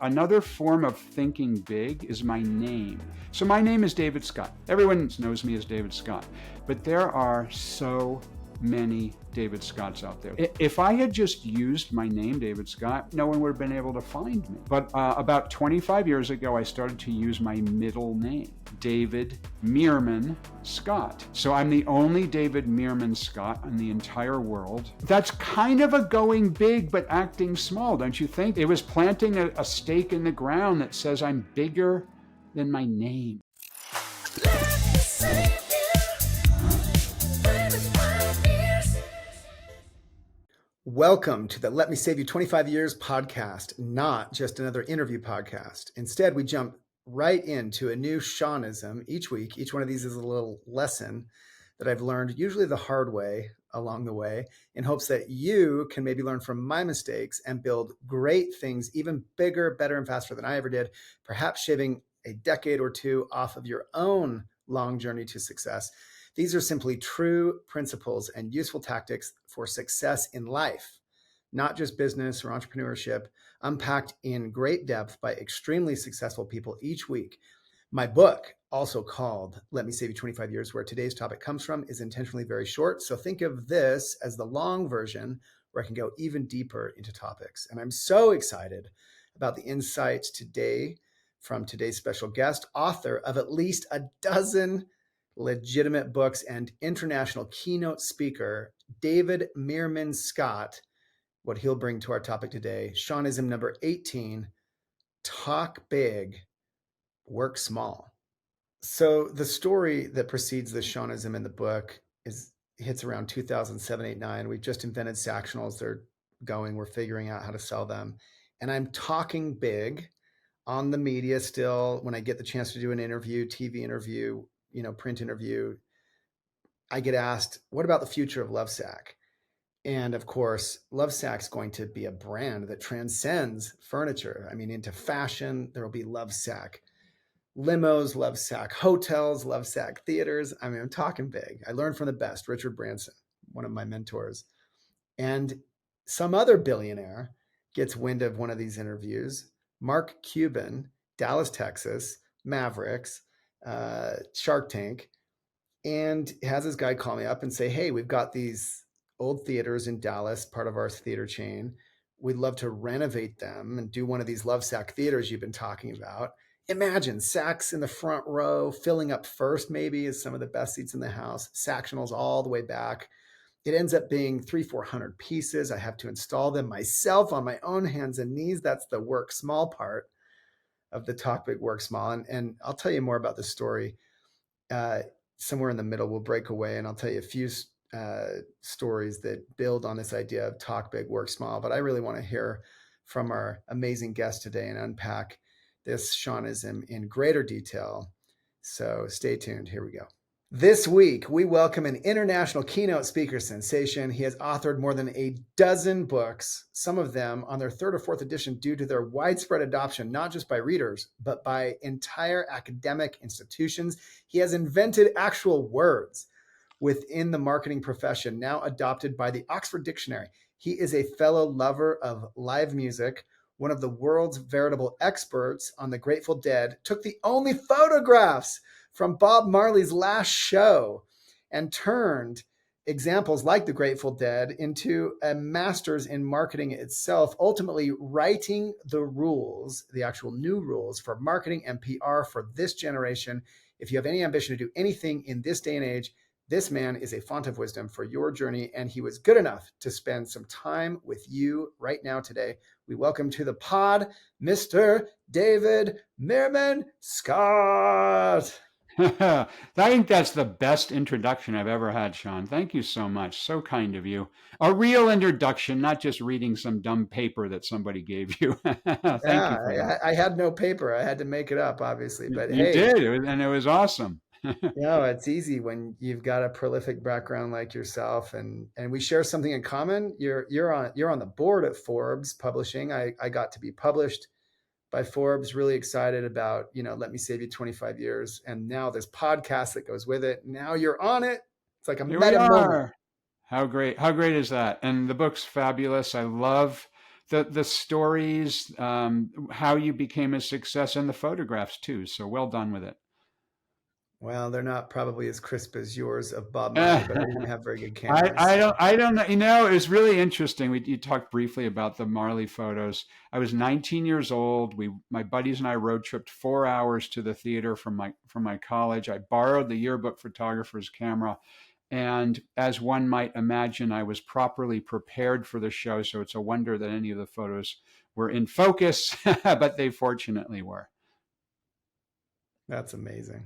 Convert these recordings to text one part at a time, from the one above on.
Another form of thinking big is my name. So my name is David Scott. Everyone knows me as David Scott, but there are so many David Scotts out there. If I had just used my name, David Scott, no one would have been able to find me. But about 25 years ago, I started to use my middle name, David Meerman Scott. So I'm the only David Meerman Scott in the entire world. That's kind of a going big, but acting small, don't you think? It was planting a stake in the ground that says I'm bigger than my name. Welcome to the Let Me Save You 25 Years podcast, not just another interview podcast. Instead, we jump right into a new Shawnism each week. Each one of these is a little lesson that I've learned, usually the hard way along the way, in hopes that you can maybe learn from my mistakes and build great things, even bigger, better, and faster than I ever did, perhaps shaving a decade or two off of your own long journey to success. These are simply true principles and useful tactics for success in life, not just business or entrepreneurship, unpacked in great depth by extremely successful people each week. My book, also called Let Me Save You 25 Years, where today's topic comes from, is intentionally very short. So think of this as the long version where I can go even deeper into topics. And I'm so excited about the insights today from today's special guest, author of at least a dozen legitimate books and international keynote speaker, David Meerman Scott, what he'll bring to our topic today. Shawnism number 18, talk big, work small. So the story that precedes the Shawnism in the book hits around 2007, 8, 9. We've just invented Sactionals. They're going, we're figuring out how to sell them. And I'm talking big on the media still. When I get the chance to do an interview, TV interview, print interview, I get asked, what about the future of Lovesac? And of course, Lovesac is going to be a brand that transcends furniture. I mean, into fashion, there will be Lovesac limos, Lovesac hotels, Lovesac theaters. I mean, I'm talking big. I learned from the best, Richard Branson, one of my mentors. And some other billionaire gets wind of one of these interviews, Mark Cuban, Dallas, Texas, Mavericks, Shark Tank, and has this guy call me up and say, hey, we've got these old theaters in Dallas, part of our theater chain. We'd love to renovate them and do one of these Lovesac theaters you've been talking about. Imagine Sacs in the front row, filling up first maybe is some of the best seats in the house, Sactionals all the way back. It ends up being 300-400 pieces. I have to install them myself on my own hands and knees. That's the work small part of the talk big, work small. And I'll tell you more about the story. Somewhere in the middle, we'll break away and I'll tell you a few stories that build on this idea of talk big, work small. But I really want to hear from our amazing guest today and unpack this Shawnism in greater detail. So stay tuned. Here we go. This week, we welcome an international keynote speaker sensation. He has authored more than a dozen books, some of them on their third or fourth edition due to their widespread adoption, not just by readers, but by entire academic institutions. He has invented actual words within the marketing profession, now adopted by the Oxford Dictionary. He is a fellow lover of live music, one of the world's veritable experts on the Grateful Dead, took the only photographs from Bob Marley's last show and turned examples like the Grateful Dead into a master's in marketing itself, ultimately writing the rules, the actual new rules for marketing and PR for this generation. If you have any ambition to do anything in this day and age, this man is a font of wisdom for your journey, and he was good enough to spend some time with you right now today. We welcome to the pod, Mr. David Meerman Scott. I think that's the best introduction I've ever had, Sean. Thank you so much. So kind of you. A real introduction, not just reading some dumb paper that somebody gave you. Thank you for that. I had no paper. I had to make it up, obviously. But You hey, did, and it was awesome. it's easy when you've got a prolific background like yourself, and we share something in common. You're on the board at Forbes Publishing. I got to be published by Forbes. Really excited about, Let Me Save You 25 Years. And now this podcast that goes with it. Now you're on it. It's like a meta moment. How great is that? And the book's fabulous. I love the stories, how you became a success, and the photographs too. So well done with it. Well, they're not probably as crisp as yours of Bob Marley, but I didn't have very good I, cameras. I don't So I don't know. You know, it was really interesting. You talked briefly about the Marley photos. I was 19 years old. My buddies and I road tripped 4 hours to the theater from my college. I borrowed the yearbook photographer's camera, and as one might imagine, I was properly prepared for the show. So it's a wonder that any of the photos were in focus, but they fortunately were. that's amazing.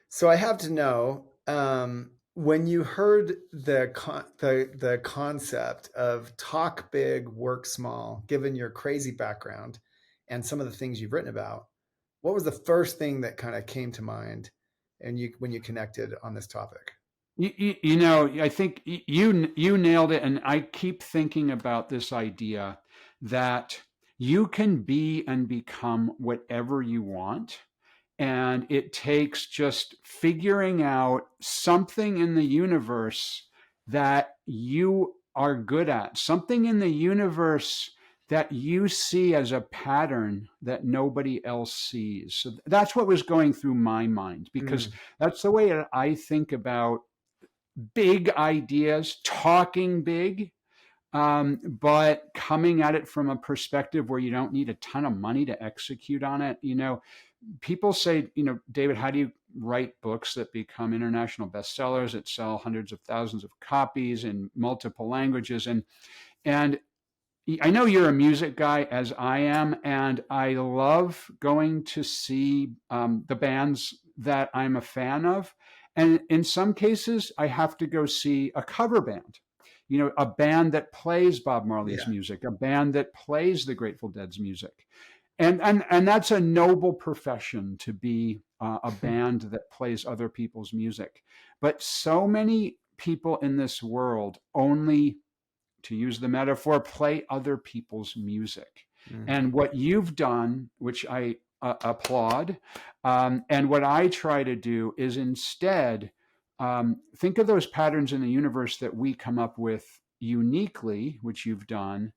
So I have to know, when you heard the concept of talk big, work small, given your crazy background and some of the things you've written about, what was the first thing that kind of came to mind, and you when you connected on this topic? You know, I think you nailed it, and I keep thinking about this idea that you can be and become whatever you want, and it takes just figuring out something in the universe that you are good at, something in the universe that you see as a pattern that nobody else sees. So that's what was going through my mind, because Mm, that's the way that I think about big ideas, talking big, but coming at it from a perspective where you don't need a ton of money to execute on it. You know, people say, David, how do you write books that become international bestsellers that sell hundreds of thousands of copies in multiple languages? And I know you're a music guy, as I am, and I love going to see the bands that I'm a fan of. And in some cases, I have to go see a cover band, a band that plays Bob Marley's yeah. music, a band that plays the Grateful Dead's music. And that's a noble profession, to be a band that plays other people's music. But so many people in this world only, to use the metaphor, play other people's music. Mhm. And what you've done, which I applaud, and what I try to do is instead think of those patterns in the universe that we come up with uniquely, which you've done,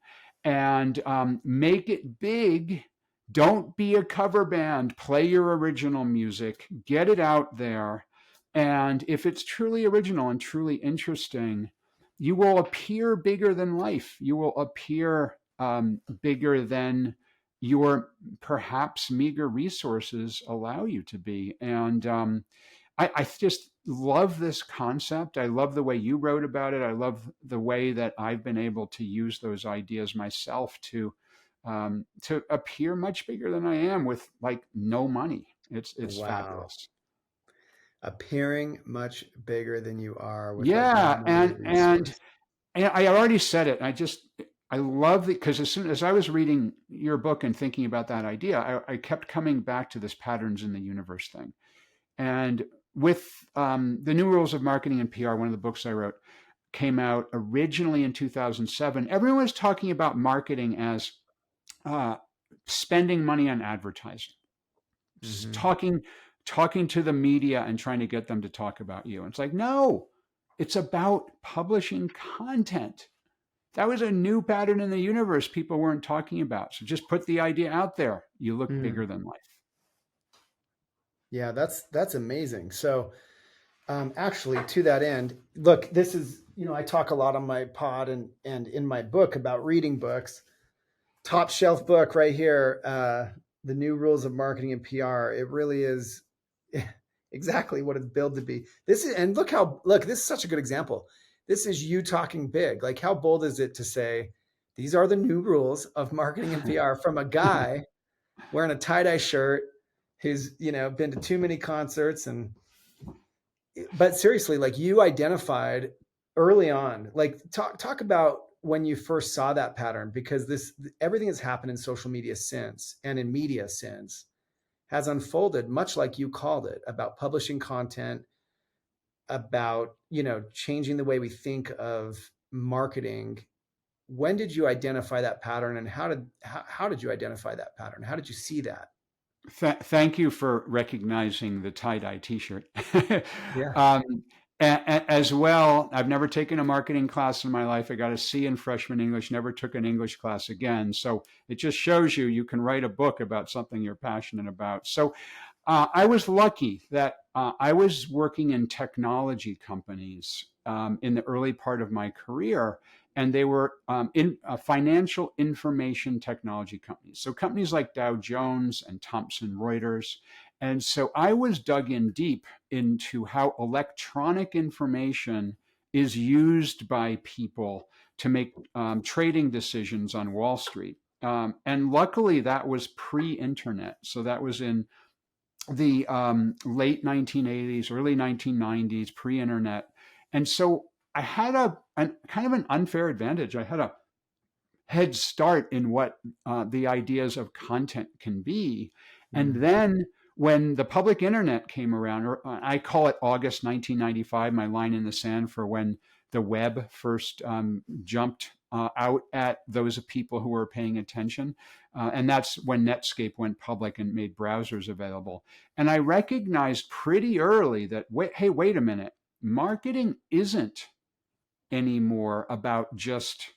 and make it big. Don't be a cover band. Play your original music, get it out there. And if it's truly original and truly interesting, you will appear bigger than life. You will appear bigger than your perhaps meager resources allow you to be. And I just love this concept. I love the way you wrote about it. I love the way that I've been able to use those ideas myself to appear much bigger than I am with like no money. It's Wow. fabulous. Appearing much bigger than you are with like no Yeah, money and resource. I already said it. I love it because as soon as I was reading your book and thinking about that idea, I kept coming back to this patterns in the universe thing. And with the New Rules of Marketing and PR, one of the books I wrote, came out originally in 2007. Everyone was talking about marketing as uh, spending money on advertising, Hmm. talking to the media and trying to get them to talk about you. And it's like, no, it's about publishing content. That was a new pattern in the universe people weren't talking about. So just put the idea out there. You look Mm. bigger than life. Yeah, that's amazing. So, actually, to that end, look, this is, I talk a lot on my pod and in my book about reading books. Top shelf book right here, The New Rules of Marketing and PR. It really is exactly what it's billed to be. This is, and look, this is such a good example. This is you talking big. Like, how bold is it to say, these are the new rules of marketing and PR from a guy wearing a tie-dye shirt who's, been to too many concerts and but seriously, like you identified early on, like talk about when you first saw that pattern, because this everything that's happened in social media since and in media since has unfolded much like you called it, about publishing content, about changing the way we think of marketing. When did you identify that pattern, and how did you identify that pattern? How did you see that? Thank you for recognizing the tie-dye T-shirt. Yeah. um, As well, I've never taken a marketing class in my life. I got a C in freshman English, never took an English class again. So it just shows you can write a book about something you're passionate about. So I was lucky that I was working in technology companies in the early part of my career, and they were in financial information technology companies. So companies like Dow Jones and Thomson Reuters. And so I was dug in deep into how electronic information is used by people to make trading decisions on Wall Street. And luckily, that was pre-internet. So that was in the late 1980s, early 1990s, pre-internet. And so I had a kind of an unfair advantage. I had a head start in what the ideas of content can be. And then when the public internet came around, or I call it August 1995, my line in the sand for when the web first jumped out at those people who were paying attention. And that's when Netscape went public and made browsers available. And I recognized pretty early that, hey, wait a minute, marketing isn't anymore about just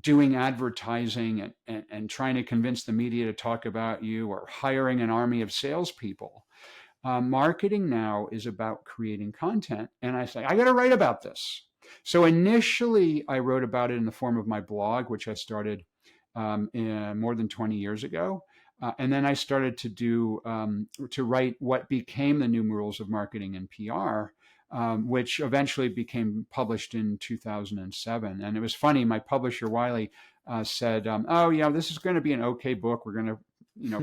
doing advertising and trying to convince the media to talk about you or hiring an army of salespeople. Marketing now is about creating content. And I say, I got to write about this. So initially, I wrote about it in the form of my blog, which I started more than 20 years ago. And then I started to write what became the new rules of marketing and PR, which eventually became published in 2007. And it was funny. My publisher Wiley said, "Oh, yeah, this is going to be an okay book. We're going to,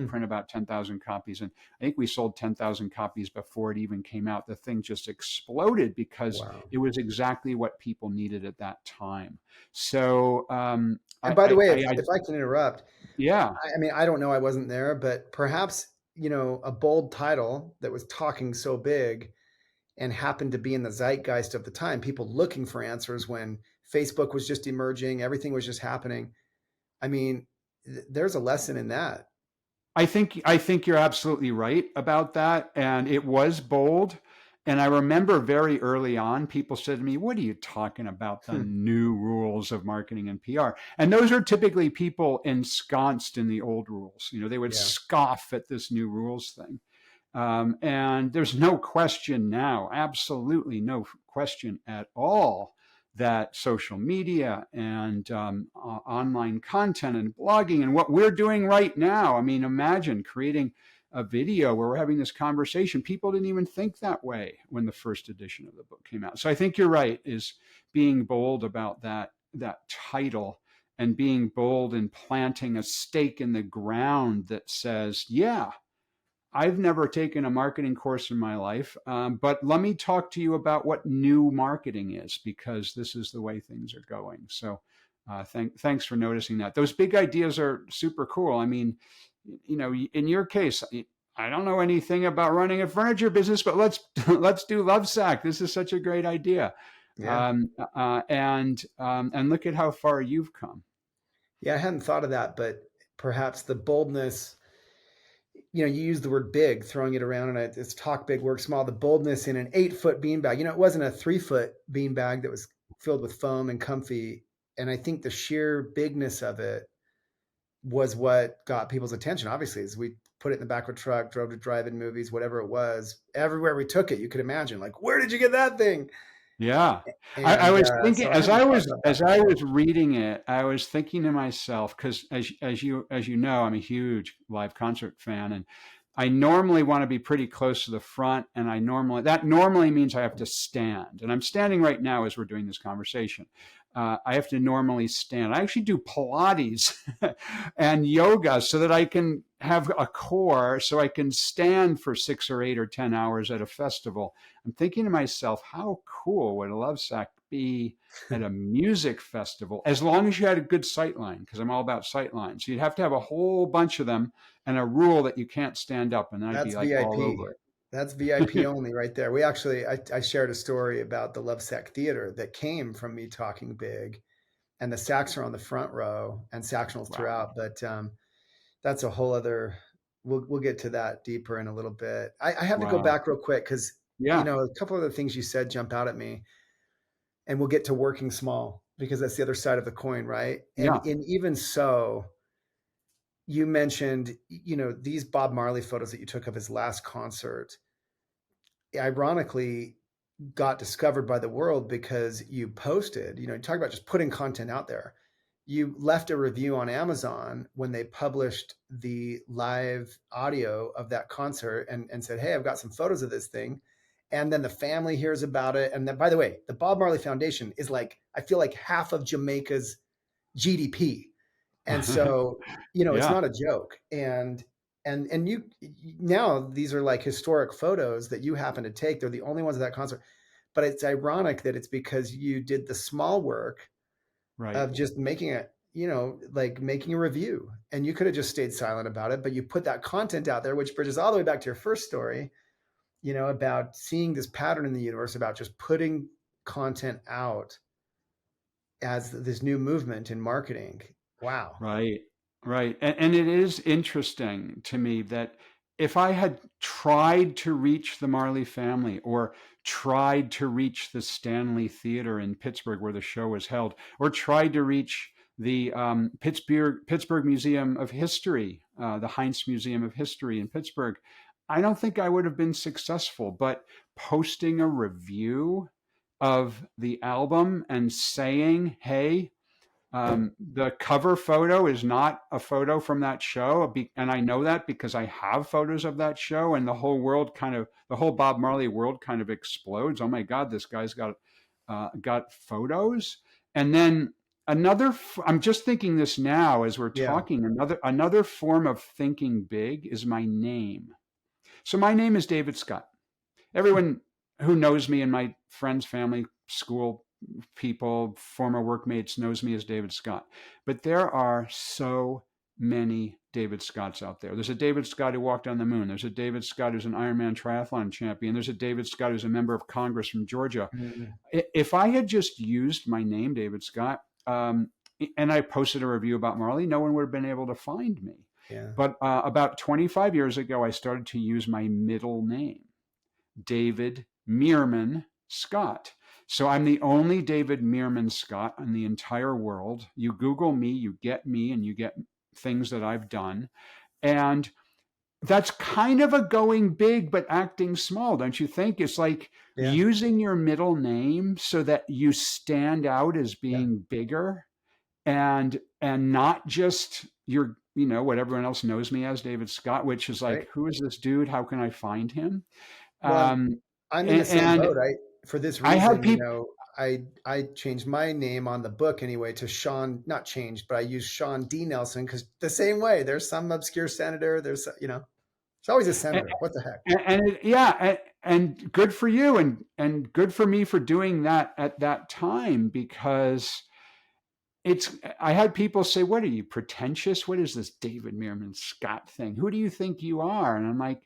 print about 10,000 copies." And I think we sold 10,000 copies before it even came out. The thing just exploded because Wow. it was exactly what people needed at that time. So, And by the way, if I can interrupt, yeah. I mean, I don't know, I wasn't there, but perhaps, a bold title that was talking so big and happened to be in the zeitgeist of the time, people looking for answers when Facebook was just emerging, everything was just happening. I mean, there's a lesson in that. I think you're absolutely right about that, and it was bold. And I remember very early on, people said to me, "What are you talking about? The new rules of marketing and PR?" And those are typically people ensconced in the old rules. They would Yeah. scoff at this new rules thing. And there's no question now, absolutely no question at all, that social media and online content and blogging and what we're doing right now. I mean, imagine creating a video where we're having this conversation. People didn't even think that way when the first edition of the book came out. So I think you're right, is being bold about that title and being bold in planting a stake in the ground that says, yeah, I've never taken a marketing course in my life, but let me talk to you about what new marketing is, because this is the way things are going. So thanks for noticing that. Those big ideas are super cool. I mean, in your case, I don't know anything about running a furniture business, but let's do Lovesac. This is such a great idea. Yeah. And look at how far you've come. Yeah, I hadn't thought of that, but perhaps the boldness, you use the word big, throwing it around, and it's talk big, work small. The boldness in an 8-foot beanbag. It wasn't a 3-foot beanbag that was filled with foam and comfy. And I think the sheer bigness of it was what got people's attention. Obviously, as we put it in the back of a truck, drove to drive-in movies, whatever it was, everywhere we took it, you could imagine, like, where did you get that thing? Yeah. I And was thinking, so I as hadn't I thought was about that as I before. was reading it, I was thinking to myself, because as you know, I'm a huge live concert fan, and I normally want to be pretty close to the front, and that normally means I have to stand, and I'm standing right now as we're doing this conversation. I have to normally stand. I actually do Pilates and yoga so that I can have a core, so I can stand for 6 or 8 or 10 hours at a festival. I'm thinking to myself, how cool would a Lovesac be at a music festival, as long as you had a good sight line, because I'm all about sight lines. So you'd have to have a whole bunch of them and a rule that you can't stand up, and then I'd be That's like all VIP. over That's VIP it. only right there. We actually, I shared a story about the Lovesac Theater that came from me talking big, and the sax are on the front row and sectionals Wow. throughout. But that's a whole other. We'll get to that deeper in a little bit. I have to go Wow. back real quick because Yeah. A couple of the things you said jump out at me, and we'll get to working small because that's the other side of the coin, right? And Yeah. even so, you mentioned, these Bob Marley photos that you took of his last concert, ironically, got discovered by the world because you posted, you talk about just putting content out there. You left a review on Amazon when they published the live audio of that concert and said, hey, I've got some photos of this thing. And then the family hears about it. And then, by the way, the Bob Marley Foundation is like, I feel like half of Jamaica's GDP. And so, it's Yeah. not a joke. And you now these are like historic photos that you happen to take. They're the only ones at that concert. But it's ironic that it's because you did the small work Right. of just making it, like making a review. And you could have just stayed silent about it, but you put that content out there, which bridges all the way back to your first story, about seeing this pattern in the universe, about just putting content out as this new movement in marketing. Wow. Right, right. And it is interesting to me that if I had tried to reach the Marley family or tried to reach the Stanley Theater in Pittsburgh where the show was held, or tried to reach the Pittsburgh Museum of History, the Heinz Museum of History in Pittsburgh, I don't think I would have been successful. But posting a review of the album and saying, hey, the cover photo is not a photo from that show, and I know that because I have photos of that show, and the whole Bob Marley world kind of explodes. Oh my God, this guy's got photos, and then I'm just thinking this now as we're Yeah. talking. Another form of thinking big is my name. So my name is David Scott. Everyone who knows me in my friends, family, school people, former workmates knows me as David Scott. But there are so many David Scotts out there. There's a David Scott who walked on the moon. There's a David Scott who's an Ironman triathlon champion. There's a David Scott who's a member of Congress from Georgia. Mm, If I had just used my name, David Scott, and I posted a review about Marley, no one would have been able to find me. yeah. But about 25 years ago, I started to use my middle name. David Meerman Scott. So I'm the only David Meerman Scott in the entire world. You Google me, and you get things that I've done. And that's kind of a going big, but acting small, don't you think? It's like Yeah. using your middle name so that you stand out as Yeah. being bigger and not just what everyone else knows me as, David Scott, which is like, Right. who is this dude? How can I find him? Well, Um, I'm in the same and boat. For this I have reason, people. I changed my name on the book anyway to Sean, not changed, but I use Sean D. Nelson because the same way there's some obscure senator. It's always a And, senator. What the heck? yeah, and good for you, and good for me for doing that at that time, because I had people say, "What are you, pretentious? What is this David Meerman Scott thing? Who do you think you are?" And I'm like,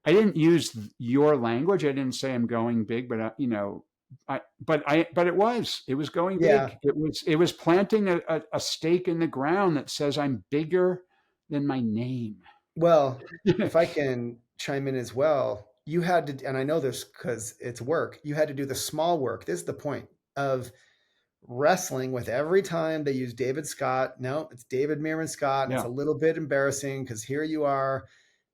I didn't use your language. I didn't say I'm going big, but but it was going Yeah. big. It was planting a stake in the ground that says I'm bigger than my name. Well, if I can chime in as well, you had to, and I know this because it's work, you had to do the small work. This is the point of wrestling with every time they use David Scott. No, it's David Meerman Scott. And it's Yeah. a little bit embarrassing because here you are,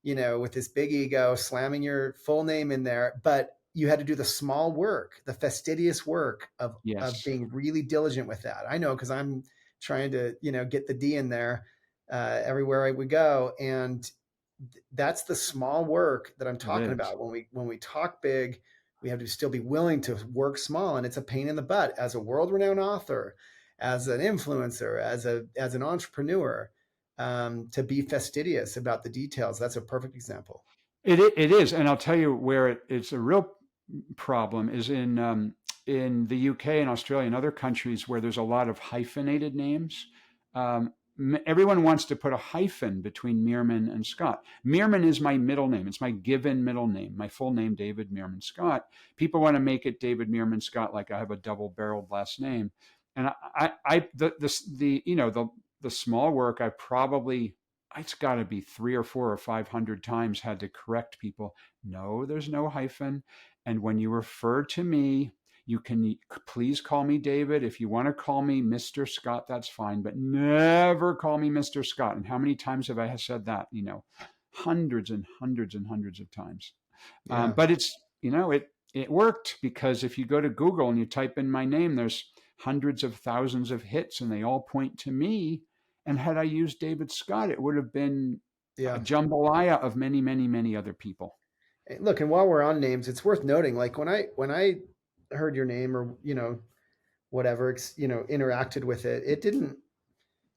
with this big ego, slamming your full name in there. But you had to do the small work, the fastidious work of Yes. being really diligent with that. I know because I'm trying to, get the D in there everywhere I would go. And that's the small work that I'm It talking is. about. When we talk big, we have to still be willing to work small, and it's a pain in the butt. As a world-renowned author, as an influencer, as an entrepreneur, to be fastidious about the details. That's a perfect example. It is, and I'll tell you where it's a real problem is in the UK and Australia and other countries where there's a lot of hyphenated names. Everyone wants to put a hyphen between Meerman and Scott. Meerman is my middle name. It's my given middle name. My full name, David Meerman Scott. People want to make it David Meerman Scott, like I have a double-barreled last name. And the small work I probably, it's got to be 3 or 4 or 500 times had to correct people. No, there's no hyphen. And when you refer to me, you can please call me David. If you want to call me Mr. Scott, that's fine, but never call me Mr. Scott. And how many times have I said that? Hundreds and hundreds and hundreds of times. Yeah. But it's, it worked, because if you go to Google and you type in my name, there's hundreds of thousands of hits and they all point to me. And had I used David Scott, it would have been a Yeah. jambalaya of many, many, many other people. Look, and while we're on names, it's worth noting, like when I heard your name, or whatever, interacted with it, it didn't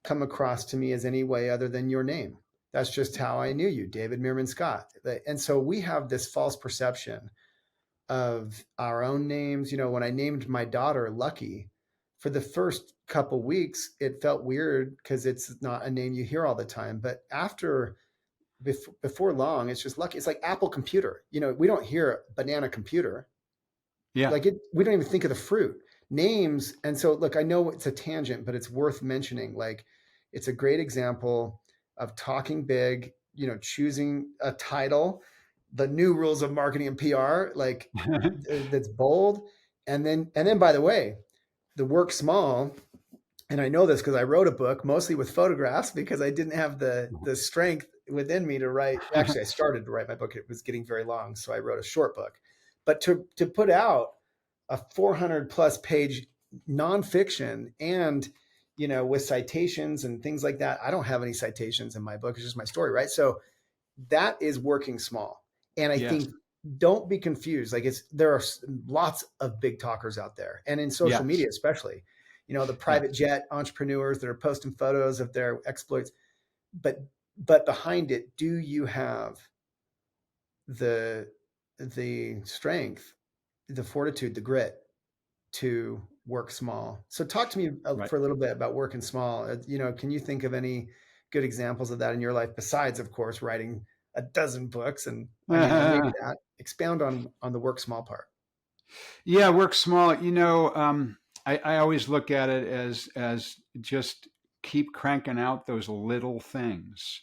come across to me as any way other than your name. That's just how I knew you, David Meerman Scott. And so we have this false perception of our own names. When I named my daughter Lucky, for the first couple weeks, it felt weird because it's not a name you hear all the time. But before long, it's just Lucky. It's like Apple Computer. We don't hear banana computer. Yeah. Like we don't even think of the fruit names. And so, look, I know it's a tangent, but it's worth mentioning. Like, it's a great example of talking big, choosing a title, the new rules of marketing and PR, like that's bold. And then, by the way, the work small. And I know this because I wrote a book mostly with photographs, because I didn't have the strength within me to write. Actually, I started to write my book. It was getting very long, so I wrote a short book. But to put out a 400 plus page nonfiction, and with citations and things like that, I don't have any citations in my book. It's just my story, right? So that is working small. And I think, don't be confused. Like, there are lots of big talkers out there, and in social media especially. The private jet entrepreneurs that are posting photos of their exploits, but behind it, do you have the strength, the fortitude, the grit to work small? So talk to me for a little bit about working small. Can you think of any good examples of that in your life, besides, of course, writing a dozen books? And maybe that, expound on the work small part. Yeah, work small. I always look at it as just keep cranking out those little things.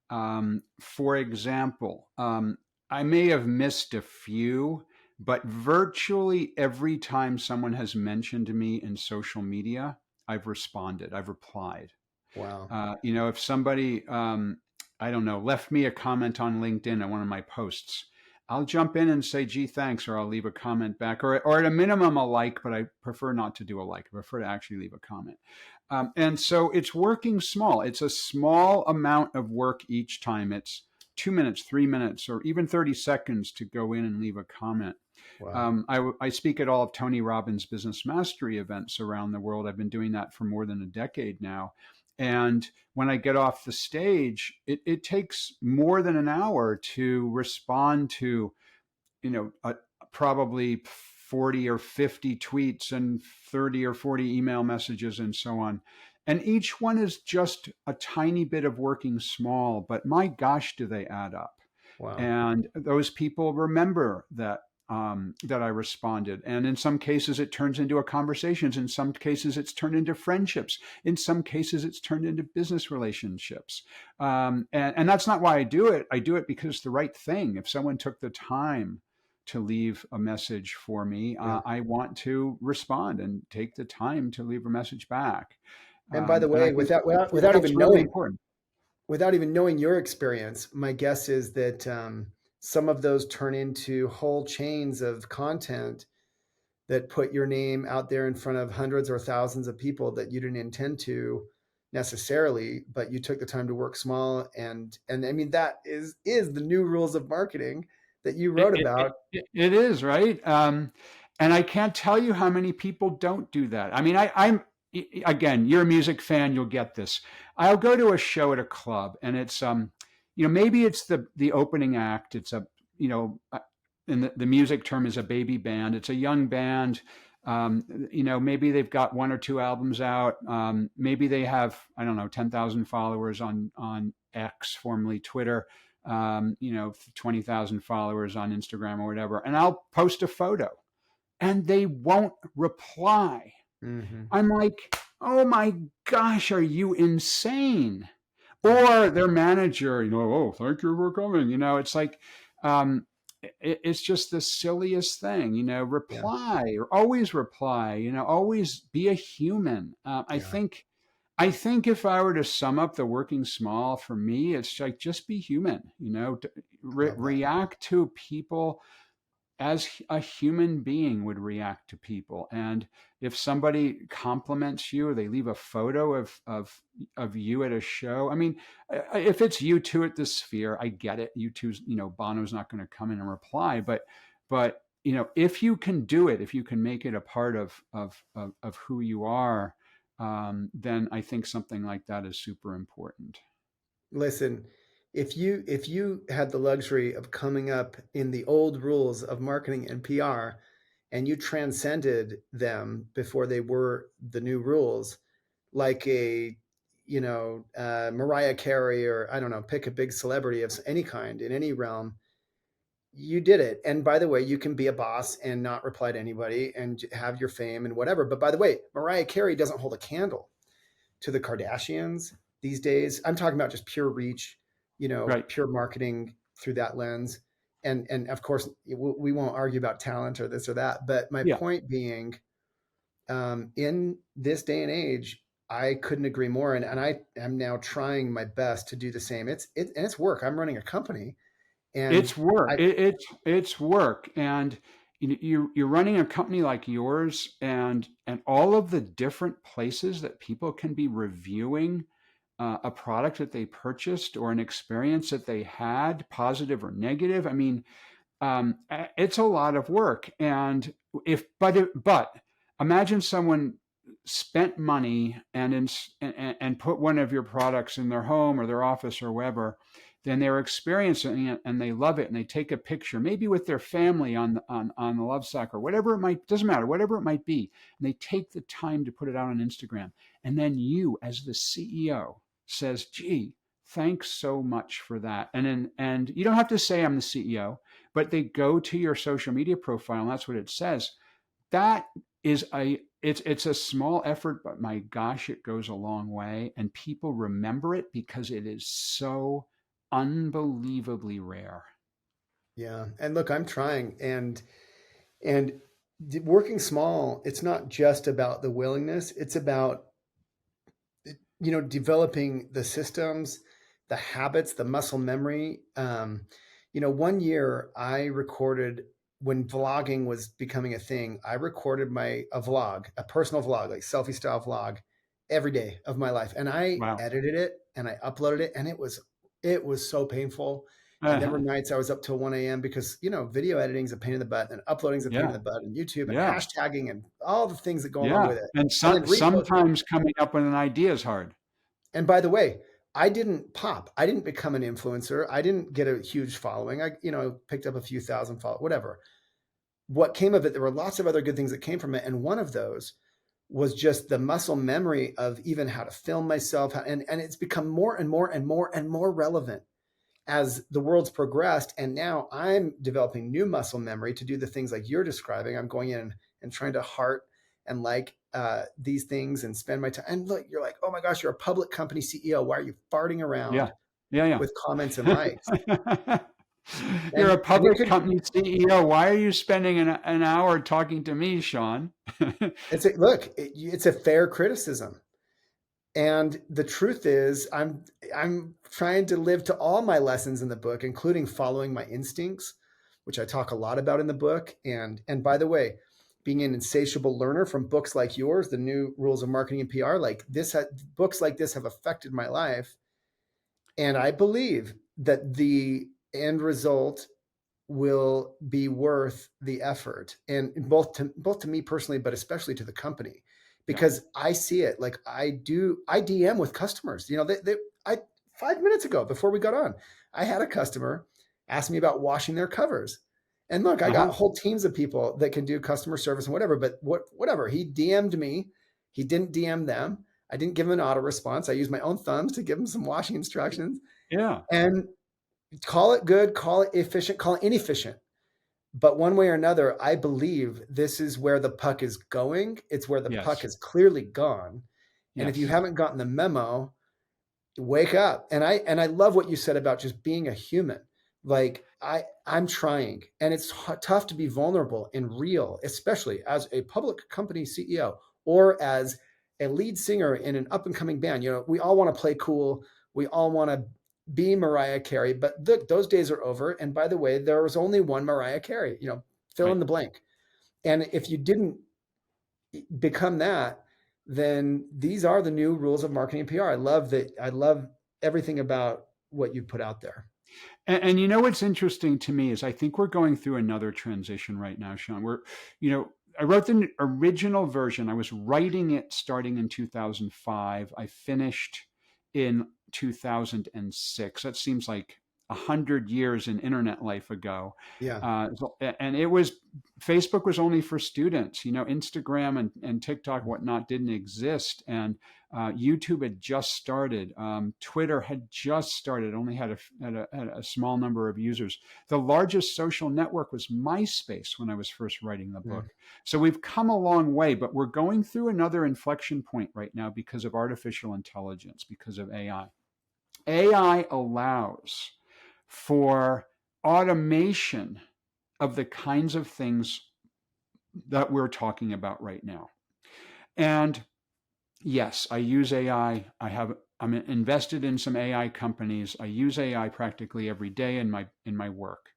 For example, I may have missed a few, but virtually every time someone has mentioned me in social media, I've responded, I've replied. Wow. If somebody, I don't know, left me a comment on LinkedIn on one of my posts, I'll jump in and say, gee, thanks, or I'll leave a comment back, or at a minimum, a like, but I prefer not to do a like. I prefer to actually leave a comment. And so it's working small. It's a small amount of work each time. It's 2 minutes, 3 minutes, or even 30 seconds to go in and leave a comment. Wow. I speak at all of Tony Robbins' Business Mastery events around the world. I've been doing that for more than a decade now. And when I get off the stage, it takes more than an hour to respond to, probably 40 or 50 tweets and 30 or 40 email messages and so on. And each one is just a tiny bit of working small, but my gosh, do they add up? Wow. And those people remember that I responded. And in some cases, it turns into a conversation. In some cases, it's turned into friendships. In some cases, it's turned into business relationships. And that's not why I do it. I do it because it's the right thing. If someone took the time to leave a message for me, I want to respond and take the time to leave a message back. And by the way, without even knowing, without even knowing your experience, my guess is that some of those turn into whole chains of content that put your name out there in front of hundreds or thousands of people that you didn't intend to necessarily, but you took the time to work small. And I mean, that is the new rules of marketing that you wrote about. It is, right? And I can't tell you how many people don't do that. I mean, I'm again, you're a music fan, you'll get this. I'll go to a show at a club, and it's maybe it's the opening act. It's and the music term is a baby band. It's a young band. Maybe they've got 1 or 2 albums out. Maybe they have, 10,000 followers on X, formerly Twitter. 20,000 followers on Instagram or whatever. And I'll post a photo and they won't reply. Mm-hmm. I'm like, oh my gosh, are you insane? Or their manager, oh, thank you for coming. It's like, it's just the silliest thing, Yeah. reply or always reply, always be a human. Yeah. I think if I were to sum up the working small for me, it's like just be human, Love that. react to people as a human being would react to people. And if somebody compliments you or they leave a photo of you at a show, I mean, if it's U2 at the Sphere, I get it. U2's, Bono's not going to come in and reply, but if you can do it, if you can make it a part of who you are, then I think something like that is super important. Listen, if you had the luxury of coming up in the old rules of marketing and PR and you transcended them before they were the new rules, like a Mariah Carey, or I don't know, pick a big celebrity of any kind in any realm, you did it. And by the way, you can be a boss and not reply to anybody and have your fame and whatever. But by the way, Mariah Carey doesn't hold a candle to the Kardashians these days. I'm talking about just pure reach, Right. pure marketing through that lens. And of course, we won't argue about talent or this or that. But my Yeah. point being, in this day and age, I couldn't agree more. And I am now trying my best to do the same. And it's work. I'm running a company, and It's work. I It's work, and you're running a company like yours, and all of the different places that people can be reviewing a product that they purchased or an experience that they had, positive or negative. I mean, it's a lot of work, and but imagine someone spent money and put one of your products in their home or their office or wherever, then they're experiencing it and they love it and they take a picture, maybe with their family on the Lovesac or whatever it might, doesn't matter, whatever it might be, and they take the time to put it out on Instagram, and then you as the CEO says, gee, thanks so much for that. And you don't have to say I'm the CEO, but they go to your social media profile and that's what it says. That is it's a small effort, but my gosh, it goes a long way. And people remember it because it is so unbelievably rare. yeah. And look, I'm trying, and working small. It's not just about the willingness. It's about developing the systems, the habits, the muscle memory. One year I recorded, when vlogging was becoming a thing, I recorded a vlog, a personal vlog, like selfie style vlog, every day of my life, and I Wow. edited it and I uploaded it, and it was so painful. And there were Uh-huh. nights I was up till 1 a.m. because video editing is a pain in the butt, and uploading is a pain in Yeah. the butt, and YouTube and Yeah. hashtagging and all the things that go along Yeah. with it, And and then reposting. sometimes coming up with an idea is hard. And by the way, I didn't pop. I didn't become an influencer. I didn't get a huge following. I, picked up a few thousand followers, whatever. What came of it, there were lots of other good things that came from it. And one of those was just the muscle memory of even how to film myself. And it's become more and more and more and more relevant as the world's progressed. And now I'm developing new muscle memory to do the things like you're describing. I'm going in and trying to heart and like these things and spend my time. And look, you're like, oh my gosh, you're a public company CEO. Why are you farting Yeah. around Yeah. with comments and likes? Yeah. You're a And it public could, company CEO. Why are you spending an hour talking to me, Sean? it's a fair criticism. And the truth is, I'm trying to live to all my lessons in the book, including following my instincts, which I talk a lot about in the book. And by the way, being an insatiable learner from books like yours, the new rules of marketing and PR, like this, books like this have affected my life. And I believe that the end result will be worth the effort, and both to me personally, but especially to the company, Yeah. because I see it. Like I DM with customers. I 5 minutes ago before we got on, I had a customer ask me about washing their covers, and look, I got Uh-huh. whole teams of people that can do customer service and whatever. But whatever, he DM'd me, he didn't DM them. I didn't give him an auto response. I used my own thumbs to give him some washing instructions, Yeah. and call it good, call it efficient, call it inefficient. But one way or another, I believe this is where the puck is going. It's where the puck Yes. has clearly gone. And if you Yes. haven't gotten the memo, wake up. And I love what you said about just being a human. Like I'm trying, and it's tough to be vulnerable and real, especially as a public company CEO or as a lead singer in an up and coming band. We all want to play cool. We all want to be Mariah Carey, but those days are over. And by the way, there was only one Mariah Carey, fill in Right. the blank. And if you didn't become that, then these are the new rules of marketing and PR. I love that. I love everything about what you put out there. And you know what's interesting to me is I think we're going through another transition right now, Sean. I wrote the original version. I was writing it starting in 2005. I finished in 2006. That seems like 100 years in internet life ago. Yeah. And it was Facebook was only for students. Instagram and TikTok, whatnot, didn't exist. And YouTube had just started. Twitter had just started, only had a small number of users. The largest social network was MySpace when I was first writing the book. Mm. So we've come a long way, but we're going through another inflection point right now because of artificial intelligence, because of AI. AI allows for automation of the kinds of things that we're talking about right now. And yes, I use AI. I'm invested in some AI companies. I use AI practically every day in my work.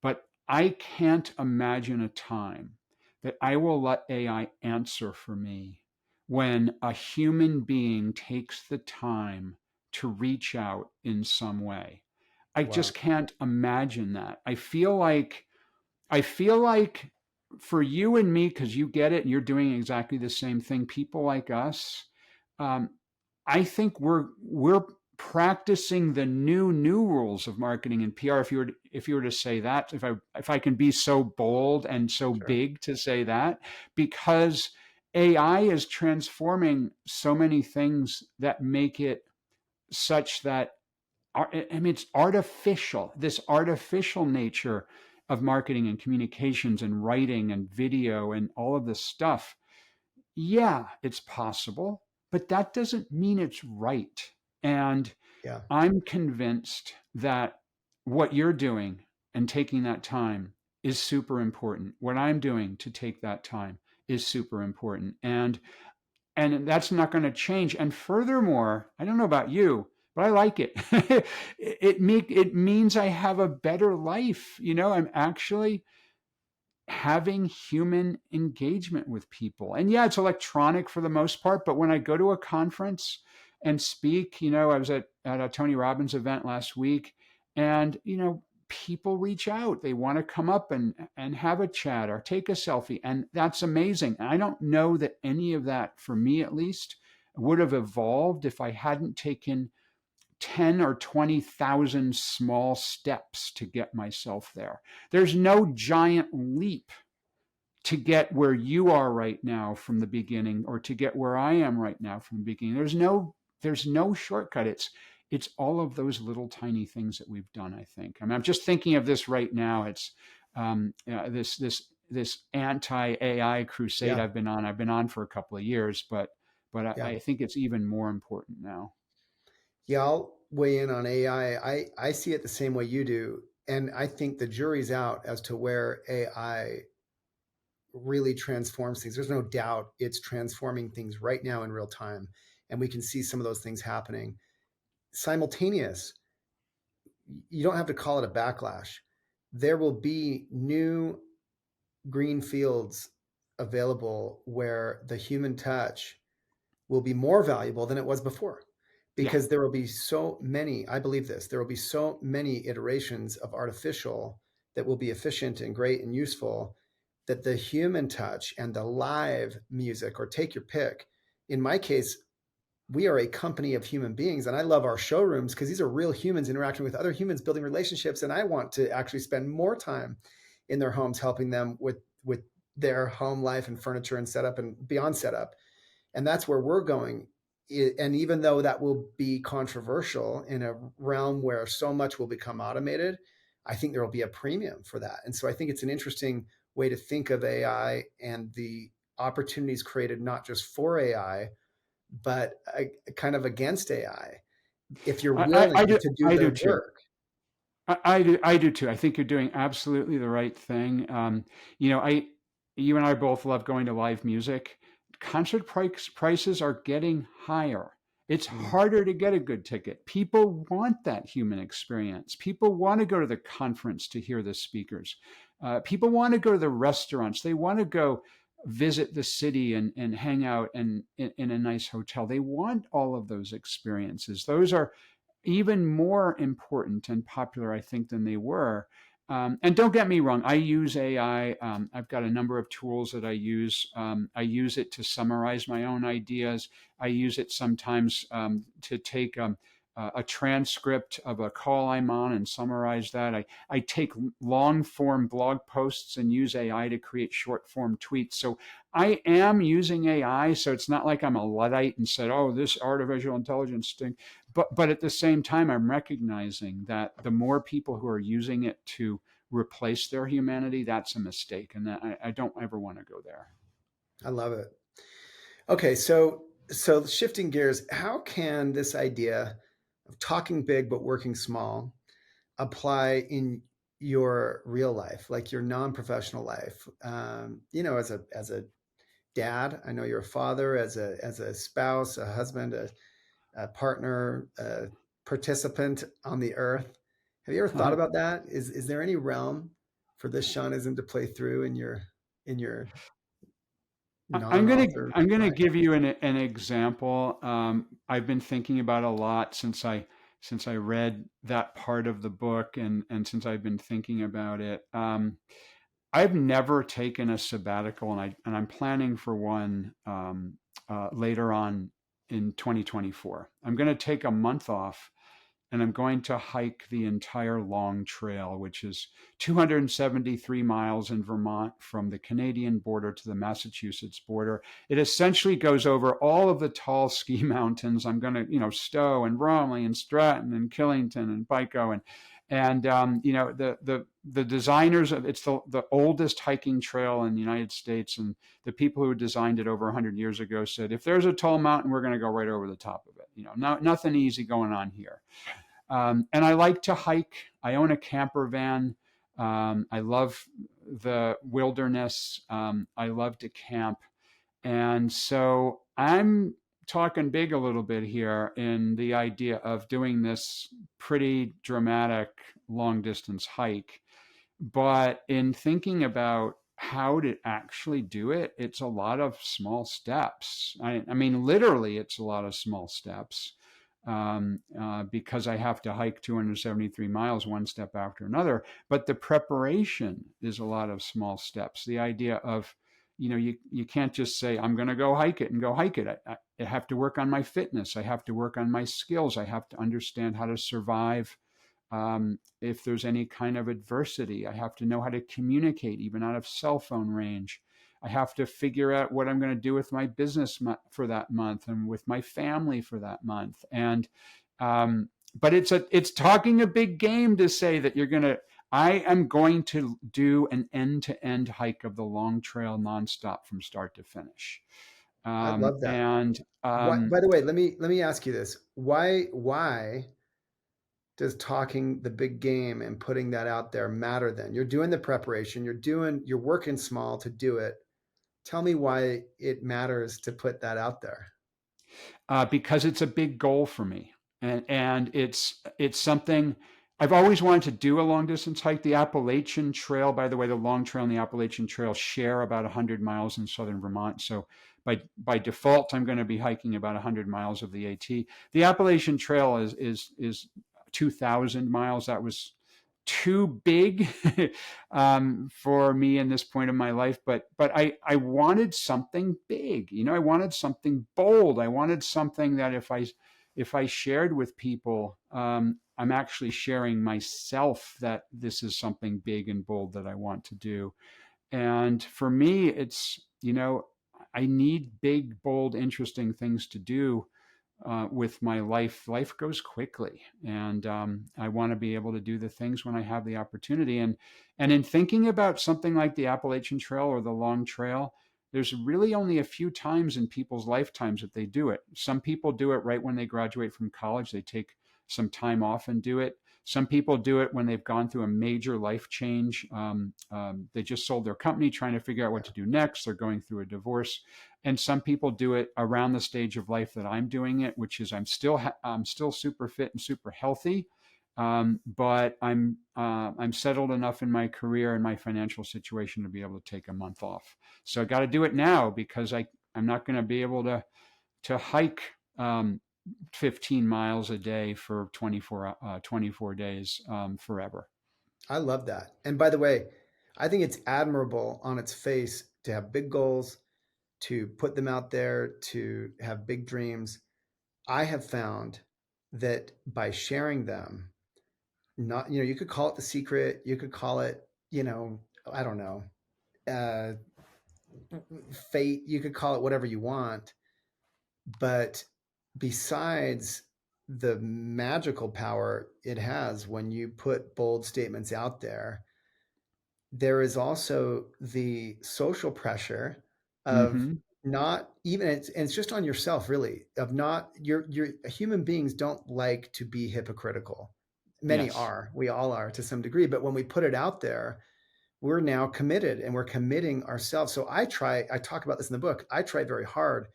But I can't imagine a time that I will let AI answer for me when a human being takes the time to reach out in some way. I Wow. just can't imagine that. I feel like for you and me, because you get it and you're doing exactly the same thing, people like us, um, I think we're practicing the new rules of marketing and PR. If you were to say that, if I can be so bold and so Sure. big to say that, because AI is transforming so many things that make it such that I mean, it's artificial, this artificial nature of marketing and communications and writing and video and all of this stuff. Yeah, it's possible, but that doesn't mean it's right. And Yeah. I'm convinced that what you're doing and taking that time is super important. What I'm doing to take that time is super important. And that's not going to change. And furthermore, I don't know about you, but I like it. It means I have a better life. I'm actually having human engagement with people. And yeah, it's electronic for the most part, but when I go to a conference and speak, I was at a Tony Robbins event last week, and people reach out. They want to come up and have a chat or take a selfie, and that's amazing. And I don't know that any of that, for me at least, would have evolved if I hadn't taken 10 or 20,000 small steps to get myself there. There's no giant leap to get where you are right now from the beginning, or to get where I am right now from the beginning. There's no shortcut. It's all of those little tiny things that we've done, I think. I mean, I'm just thinking of this right now. It's this anti-AI crusade Yeah. I've been on for a couple of years, but Yeah. I think it's even more important now. Yeah. I'll weigh in on AI. I see it the same way you do. And I think the jury's out as to where AI really transforms things. There's no doubt it's transforming things right now in real time. And we can see some of those things happening simultaneous. You don't have to call it a backlash. There will be new green fields available where the human touch will be more valuable than it was before, Yeah. because there will be so many, I believe this, there will be so many iterations of artificial that will be efficient and great and useful, that the human touch and the live music, or take your pick. In my case, we are a company of human beings, and I love our showrooms because these are real humans interacting with other humans, building relationships. And I want to actually spend more time in their homes, helping them with their home life and furniture and setup and beyond setup. And that's where we're going. And even though that will be controversial in a realm where so much will become automated, I think there will be a premium for that. And so I think it's an interesting way to think of AI and the opportunities created not just for AI, but kind of against AI, if you're I, I, I willing do to do I the do too. work. I do too. I think you're doing absolutely the right thing. You know, you and I both love going to live music. Concert prices are getting higher. It's Mm. harder to get a good ticket. People want that human experience. People want to go to the conference to hear the speakers. People want to go to the restaurants. They want to go visit the city and hang out in a nice hotel. They want all of those experiences. Those are even more important and popular, I think, than they were. And don't get me wrong, I use AI. I've got a number of tools that I use. I use it to summarize my own ideas. I use it sometimes to take a transcript of a call I'm on and summarize that. I take long form blog posts and use AI to create short form tweets. So I am using AI. So it's not like I'm a Luddite and said, oh, this artificial intelligence thing. But at the same time, I'm recognizing that the more people who are using it to replace their humanity, that's a mistake, and that I don't ever want to go there. I love it. Okay, so shifting gears, how can this idea of talking big but working small apply in your real life, like your non-professional life? As a dad, I know you're a father, as a spouse, a husband, a partner, a participant on the earth. Have you ever thought about that? Is there any realm for this Shawnism to play through in your I'm gonna non-author I'm gonna life? give you an example. I've been thinking about a lot since I read that part of the book, and since I've been thinking about it. I've never taken a sabbatical, and I'm planning for one later on in 2024. I'm going to take a month off, and I'm going to hike the entire Long Trail, which is 273 miles in Vermont from the Canadian border to the Massachusetts border. It essentially goes over all of the tall ski mountains. I'm going to, Stowe and Bromley and Stratton and Killington and Pico and the designers of it's the oldest hiking trail in the United States, and the people who designed it over 100 years ago said, if there's a tall mountain, we're going to go right over the top of it. Nothing easy going on here. And I like to hike. I own a camper van. I love the wilderness. I love to camp. And so I'm talking big a little bit here in the idea of doing this pretty dramatic long distance hike. But in thinking about how to actually do it, it's a lot of small steps. I mean, literally, it's a lot of small steps because I have to hike 273 miles one step after another. But the preparation is a lot of small steps. The idea of, you can't just say, I'm going to go hike it and go hike it. I have to work on my fitness. I have to work on my skills. I have to understand how to survive if there's any kind of adversity. I have to know how to communicate even out of cell phone range. I have to figure out what I'm going to do with my business for that month and with my family for that month. And but it's talking a big game to say that I am going to do an end-to-end hike of the Long Trail nonstop from start to finish. I love that. And Why, by the way, let me ask you this. Why does talking the big game and putting that out there matter then? You're doing the preparation, you're working small to do it. Tell me why it matters to put that out there. Because it's a big goal for me, and it's something I've always wanted to do. A long distance hike. The Appalachian Trail, by the way, the Long Trail and the Appalachian Trail share about 100 miles in southern Vermont. So by default, I'm going to be hiking about 100 miles of the AT. The Appalachian Trail is 2,000 miles. That was too big for me in this point of my life, but I wanted something big. I wanted something bold. I wanted something that if I shared with people, I'm actually sharing myself that this is something big and bold that I want to do. And for me, it's, I need big, bold, interesting things to do with my life. Life goes quickly, and I want to be able to do the things when I have the opportunity. And in thinking about something like the Appalachian Trail or the Long Trail, there's really only a few times in people's lifetimes that they do it. Some people do it right when they graduate from college. They take some time off and do it. Some people do it when they've gone through a major life change. They just sold their company, trying to figure out what to do next. They're going through a divorce. And some people do it around the stage of life that I'm doing it, which is I'm still super fit and super healthy, but I'm settled enough in my career and my financial situation to be able to take a month off. So I got to do it now, because I'm not going to be able to hike 15 miles a day for 24 days forever. I love that. And by the way, I think it's admirable on its face to have big goals, to put them out there, to have big dreams. I have found that by sharing them, not, you could call it the secret, you could call it, I don't know, uh, fate, you could call it whatever you want. But besides the magical power it has when you put bold statements out there is also the social pressure of Mm-hmm. not even, it's just on yourself, really, of not, your human beings don't like to be hypocritical. Many Yes. are, we all are to some degree, but when we put it out there, we're now committed, and we're committing ourselves. So I talk about this in the book. I try very hard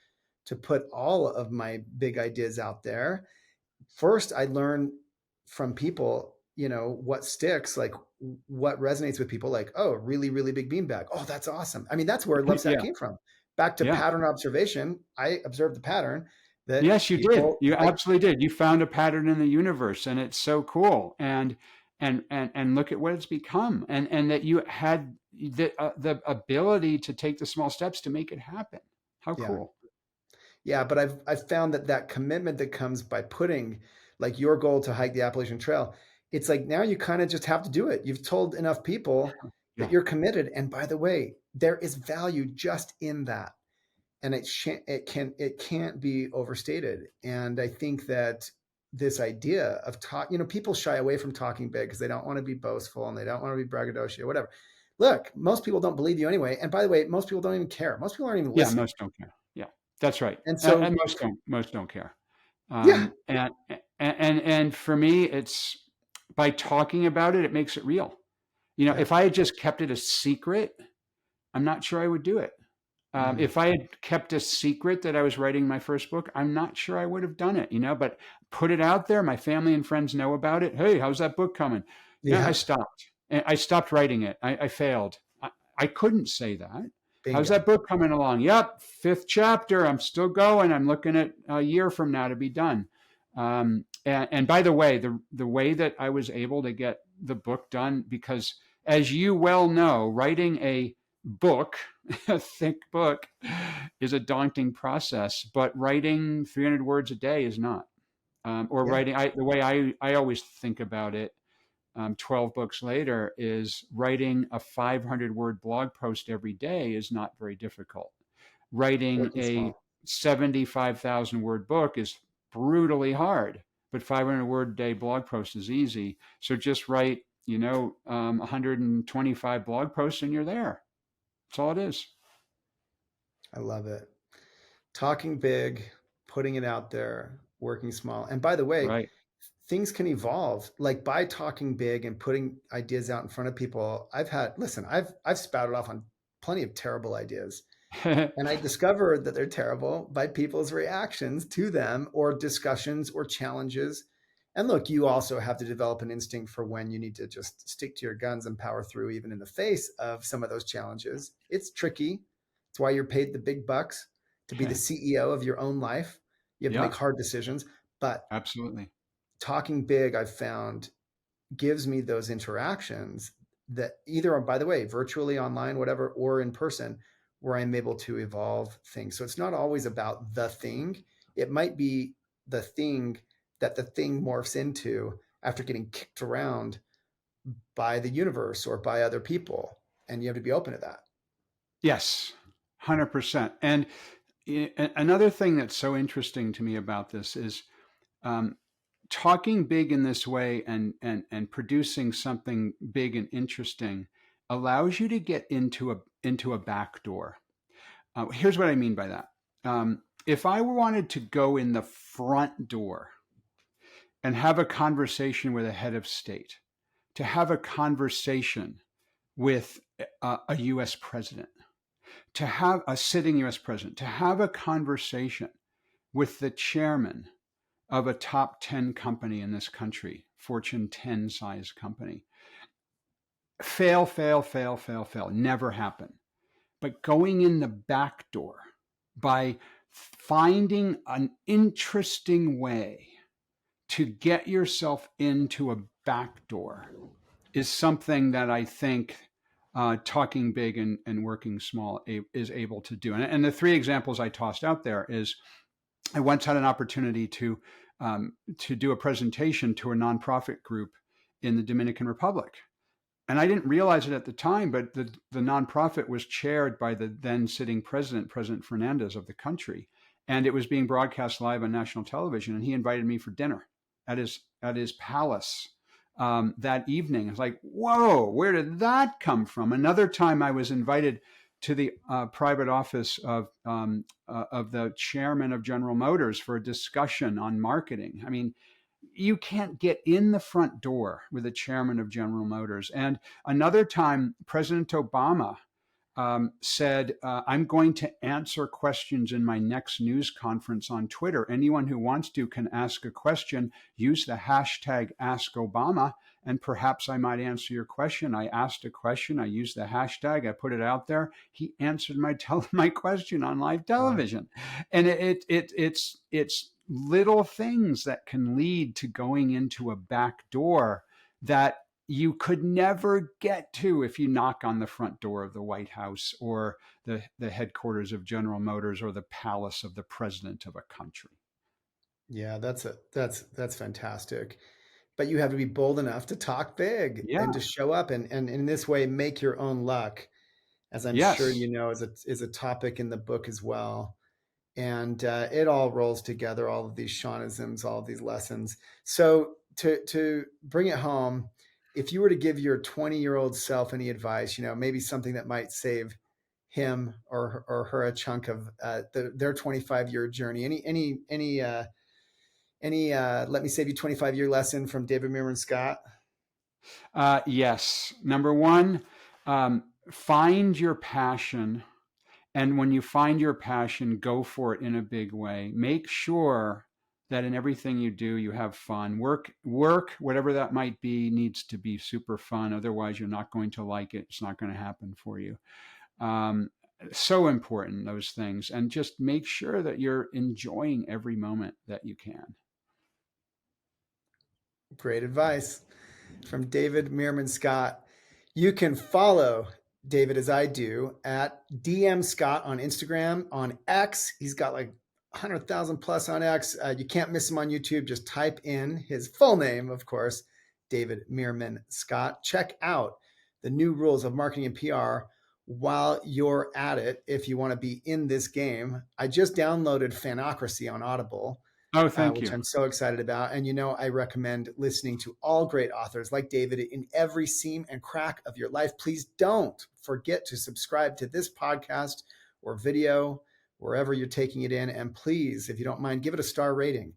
to put all of my big ideas out there. First, I learn from people, what sticks, like what resonates with people, like, oh, really, really big beanbag. Oh, that's awesome. I mean, that's where Love Sack Yeah. came from. Back to Yeah. pattern observation. I observed the pattern that Yes, you did. people You like, absolutely did. You found a pattern in the universe, and it's so cool. And look at what it's become, and that you had the ability to take the small steps to make it happen. How yeah. cool. Yeah, but I've found that commitment that comes by putting, like, your goal to hike the Appalachian Trail, it's like now you kind of just have to do it. You've told enough people that Yeah. you're committed, and by the way, there is value just in that, and it can't be overstated. And I think that this idea of people shy away from talking big because they don't want to be boastful and they don't want to be braggadocio or whatever. Look, most people don't believe you anyway, and by the way, most people don't even care. Most people aren't even Yeah. listening, Most don't care. Yeah. That's right. and And so most don't care. yeah, And for me, it's by talking about it, it makes it real. yeah. If I had just kept it a secret, I'm not sure I would do it. Mhm. If I had kept a secret that I was writing my first book, I'm not sure I would have done it, but put it out there. My family and friends know about it. Hey, how's that book coming? I Yeah, stopped. I stopped writing it. I failed. I couldn't say that. How's bingo. that book coming along? Yep, fifth chapter. I'm still going. I'm looking at a year from now to be done. And by the way, the way that I was able to get the book done, because as you well know, writing a book, a thick book, is a daunting process, but writing 300 words a day is not. Or Yeah, writing, the way I always think about it, 12 books later, is writing a 500-word blog post every day is not very difficult. Writing working a small. 75,000-word book is brutally hard, but 500-word day blog post is easy. So just write, 125 blog posts and you're there. That's all it is. I love it. Talking big, putting it out there, working small. And by the way, Right. things can evolve. Like, by talking big and putting ideas out in front of people, I've spouted off on plenty of terrible ideas. And I discovered that they're terrible by people's reactions to them, or discussions or challenges. And look, you also have to develop an instinct for when you need to just stick to your guns and power through, even in the face of some of those challenges. It's tricky. It's why you're paid the big bucks to be the CEO of your own life. You have to Yeah, make hard decisions. But absolutely. talking big, I've found, gives me those interactions that either are, by the way, virtually, online, whatever, or in person, where I'm able to evolve things. So it's not always about the thing. It might be the thing that the thing morphs into after getting kicked around by the universe or by other people. And you have to be open to that. Yes, 100%. And another thing that's so interesting to me about this is, um, talking big in this way, and producing something big and interesting allows you to get into a back door. Here's what I mean by that. If I wanted to go in the front door, and have a conversation with a head of state, to have a conversation with a U.S. president, to have a sitting U.S. president, to have a conversation with the chairman of a top 10 company in this country, Fortune 10 size company. Fail, fail, fail, fail, fail. Never happen. But going in the back door by finding an interesting way to get yourself into a back door is something that I think talking big and working small is able to do. And the three examples I tossed out there is I once had an opportunity to do a presentation to a nonprofit group in the Dominican Republic. And I didn't realize it at the time, but the nonprofit was chaired by the then sitting president, President Fernandez of the country. And it was being broadcast live on national television. And he invited me for dinner at his palace that evening. I was like, whoa, where did that come from? Another time I was invited to the private office of the chairman of General Motors for a discussion on marketing. I mean, you can't get in the front door with the chairman of General Motors. And another time, President Obama said, I'm going to answer questions in my next news conference on Twitter. Anyone who wants to can ask a question, use the hashtag #AskObama, and perhaps I might answer your question. I asked a question, I used the hashtag, I put it out there. He answered my question on live television. And it's little things that can lead to going into a back door that you could never get to if you knock on the front door of the White House or the headquarters of General Motors or the palace of the president of a country. Yeah, that's fantastic. But you have to be bold enough to talk big and to show up and in this way make your own luck, as I'm sure you know is a topic in the book as well. And it all rolls together, all of these Shawnisms, all of these lessons. So to bring it home, if you were to give your 20-year-old self any advice, maybe something that might save him or her a chunk of their 25-year journey, any let me save you 25-year lesson from David Meerman Scott? Yes. Number one, find your passion. And when you find your passion, go for it in a big way. Make sure that in everything you do, you have fun. Work, whatever that might be, needs to be super fun. Otherwise, you're not going to like it. It's not going to happen for you. So important, those things. And just make sure that you're enjoying every moment that you can. Great advice from David Meerman Scott. You can follow David, as I do, at DM Scott on Instagram. On X, he's got like 100,000 plus on X. You can't miss him on YouTube. Just type in his full name, of course, David Meerman Scott. Check out the new rules of marketing and PR while you're at it. If you want to be in this game, I just downloaded Fanocracy on Audible. Oh, thank which you. I'm so excited about. And I recommend listening to all great authors like David in every seam and crack of your life. Please don't forget to subscribe to this podcast or video, wherever you're taking it in. And please, if you don't mind, give it a star rating.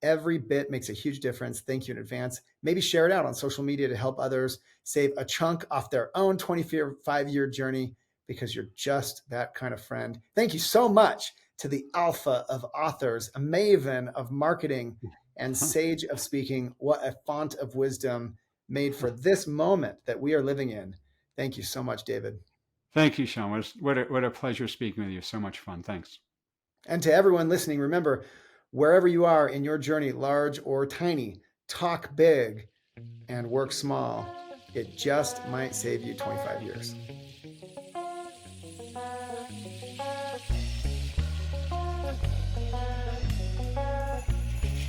Every bit makes a huge difference. Thank you in advance. Maybe share it out on social media to help others save a chunk off their own 25-year journey, because you're just that kind of friend. Thank you so much to the alpha of authors, a maven of marketing, and sage of speaking. What a font of wisdom made for this moment that we are living in. Thank you so much, David. Thank you, Sean. What a pleasure speaking with you. So much fun. Thanks. And to everyone listening, remember, wherever you are in your journey, large or tiny, talk big and work small. It just might save you 25 years.